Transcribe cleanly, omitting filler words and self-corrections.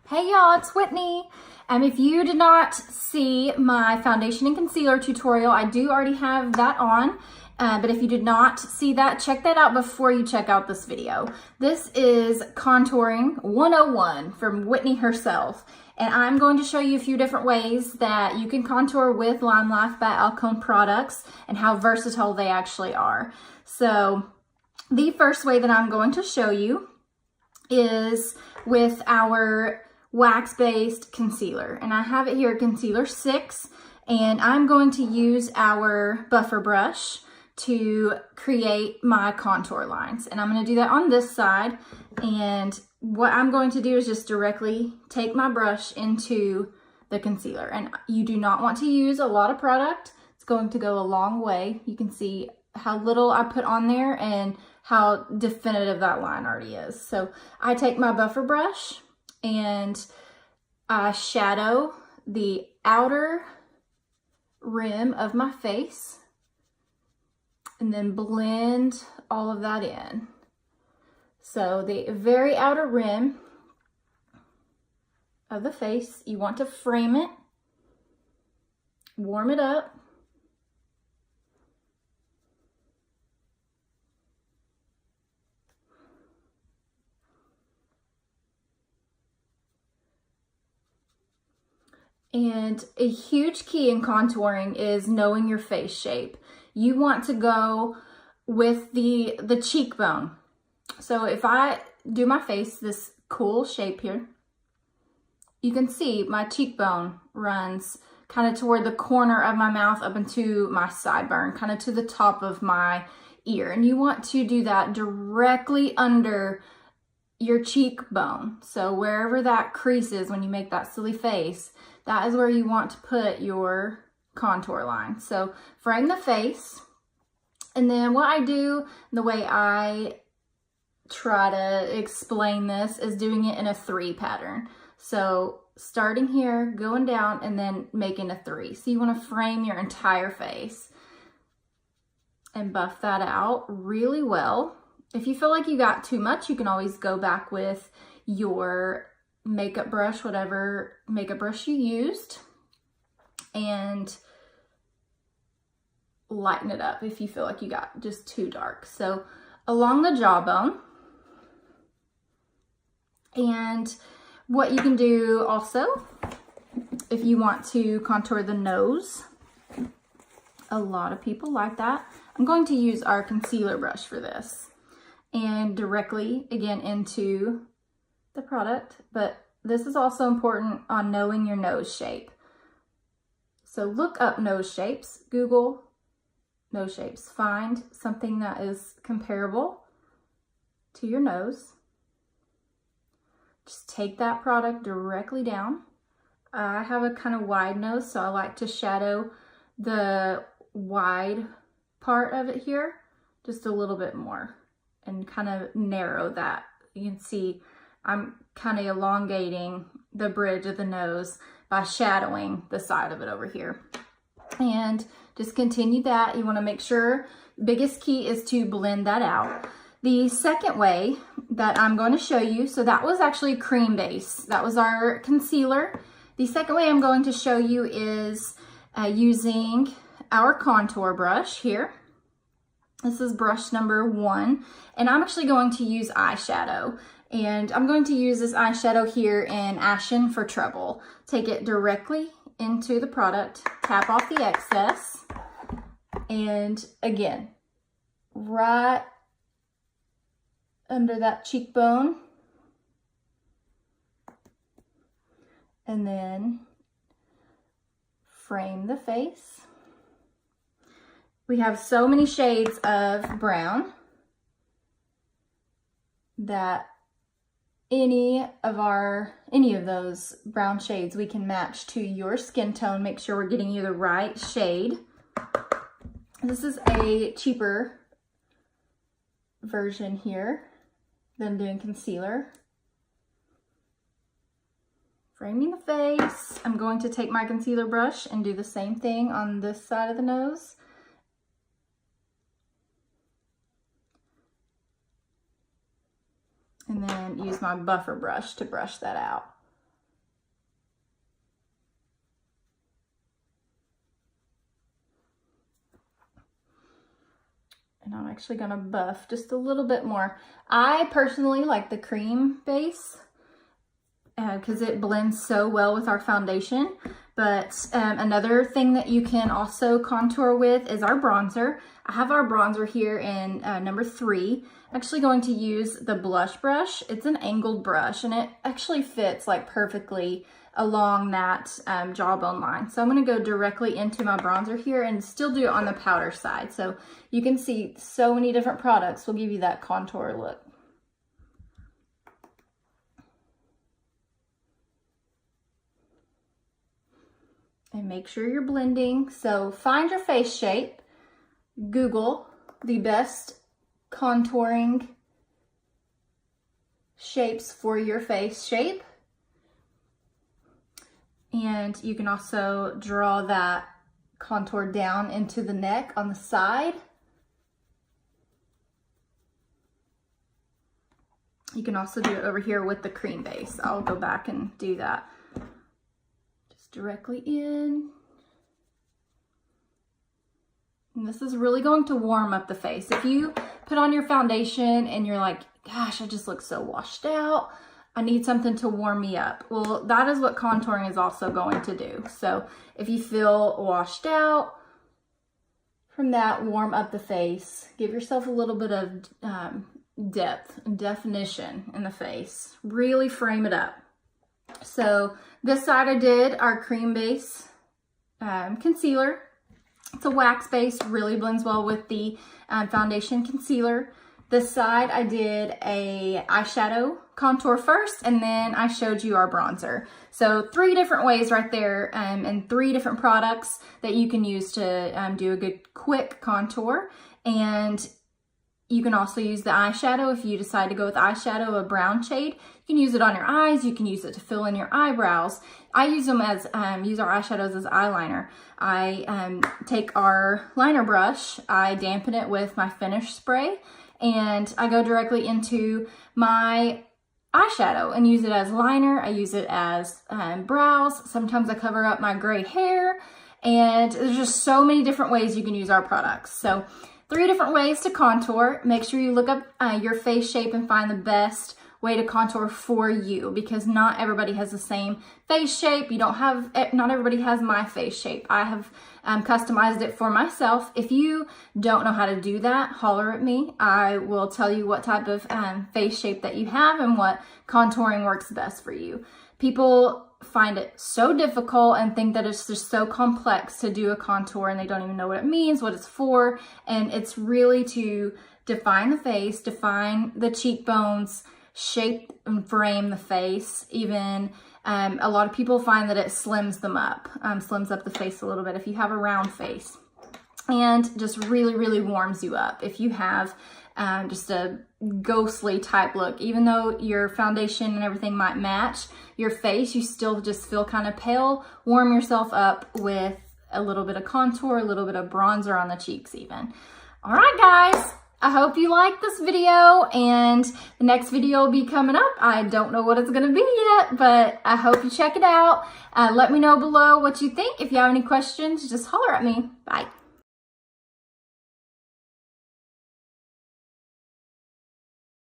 Hey y'all, it's Whitney. If you did not see my foundation and concealer tutorial, I do already have that on. But if you did not see that, check that out before you check out this video. This is Contouring 101 from Whitney herself. And I'm going to show you a few different ways that you can contour with LimeLife by Alcone products and how versatile they actually are. So the first way that I'm going to show you is with our wax-based concealer. And I have it here, Concealer 6, and I'm going to use our buffer brush to create my contour lines. And I'm going to do that on this side. And what I'm going to do is just directly take my brush into the concealer. And you do not want to use a lot of product. It's going to go a long way. You can see how little I put on there and how definitive that line already is. So I take my buffer brush and I shadow the outer rim of my face and then blend all of that in. So the very outer rim of the face, you want to frame it, warm it up, and a huge key in contouring is knowing your face shape. You want to go with the cheekbone. So if I do my face, this cool shape here, you can see my cheekbone runs kind of toward the corner of my mouth up into my sideburn, kind of to the top of my ear. And you want to do that directly under your cheekbone. So wherever that crease is when you make that silly face, that is where you want to put your contour line. So frame the face. And then what I do, the way I try to explain this is doing it in a 3 pattern. So starting here, going down, and then making a 3. So you want to frame your entire face and buff that out really well. If you feel like you got too much, you can always go back with your makeup brush, whatever makeup brush you used, and lighten it up if you feel like you got just too dark. So along the jawbone. And what you can do also, if you want to contour the nose, a lot of people like that. I'm going to use our concealer brush for this and directly again into the product, but this is also important on knowing your nose shape. So look up nose shapes, Google nose shapes, find something that is comparable to your nose. Just take that product directly down. I have a kind of wide nose, so I like to shadow the wide part of it here just a little bit more and kind of narrow that. You can see I'm kind of elongating the bridge of the nose by shadowing the side of it over here. And just continue that. You want to make sure, biggest key is to blend that out. The second way that I'm going to show you, so that was actually cream base. That was our concealer. The second way I'm going to show you is using our contour brush here. This is brush number 1, and I'm actually going to use eyeshadow. And I'm going to use this eyeshadow here in Ashen for Trouble. Take it directly into the product, tap off the excess, and again, right under that cheekbone, and then frame the face. We have so many shades of brown that any of those brown shades we can match to your skin tone. Make sure we're getting you the right shade. This is a cheaper version here than doing concealer. Framing the face. I'm going to take my concealer brush and do the same thing on this side of the nose. And then use my buffer brush to brush that out. And I'm actually gonna buff just a little bit more. I personally like the cream base because it blends so well with our foundation. But another thing that you can also contour with is our bronzer. I have our bronzer here in number 3. I'm actually going to use the blush brush. It's an angled brush and it actually fits like perfectly along that jawbone line. So I'm gonna go directly into my bronzer here and still do it on the powder side. So you can see so many different products will give you that contour look. And make sure you're blending. So find your face shape. Google the best contouring shapes for your face shape. And you can also draw that contour down into the neck on the side. You can also do it over here with the cream base. I'll go back and do that. Just directly in. And this is really going to warm up the face. If you put on your foundation and you're like, gosh, I just look so washed out, I need something to warm me up. Well, that is what contouring is also going to do. So if you feel washed out from that, warm up the face. Give yourself a little bit of depth and definition in the face. Really frame it up. So this side I did our cream base concealer. It's a wax base, really blends well with the foundation concealer. This side I did a eyeshadow contour first, and then I showed you our bronzer. So 3 different ways right there, and 3 different products that you can use to do a good quick contour. And you can also use the eyeshadow if you decide to go with eyeshadow, a brown shade. You can use it on your eyes. You can use it to fill in your eyebrows. I use them as, use our eyeshadows as eyeliner. I take our liner brush, I dampen it with my finish spray, and I go directly into my eyeshadow and use it as liner. I use it as brows. Sometimes I cover up my gray hair, and there's just so many different ways you can use our products. So 3 different ways to contour. Make sure you look up your face shape and find the best way to contour for you, because not everybody has the same face shape. Not everybody has my face shape. I have customized it for myself. If you don't know how to do that, holler at me. I will tell you what type of face shape that you have and what contouring works best for you. People find it so difficult and think that it's just so complex to do a contour, and they don't even know what it means, what it's for. And it's really to define the face, define the cheekbones, shape and frame the face. Even a lot of people find that it slims them up, slims up the face a little bit if you have a round face, and just really, really warms you up. If you have just a ghostly type look, even though your foundation and everything might match your face, you still just feel kind of pale. Warm yourself up with a little bit of contour, a little bit of bronzer on the cheeks even. All right, guys. I hope you liked this video, and the next video will be coming up. I don't know what it's going to be yet, but I hope you check it out. Let me know below what you think. If you have any questions, just holler at me. Bye.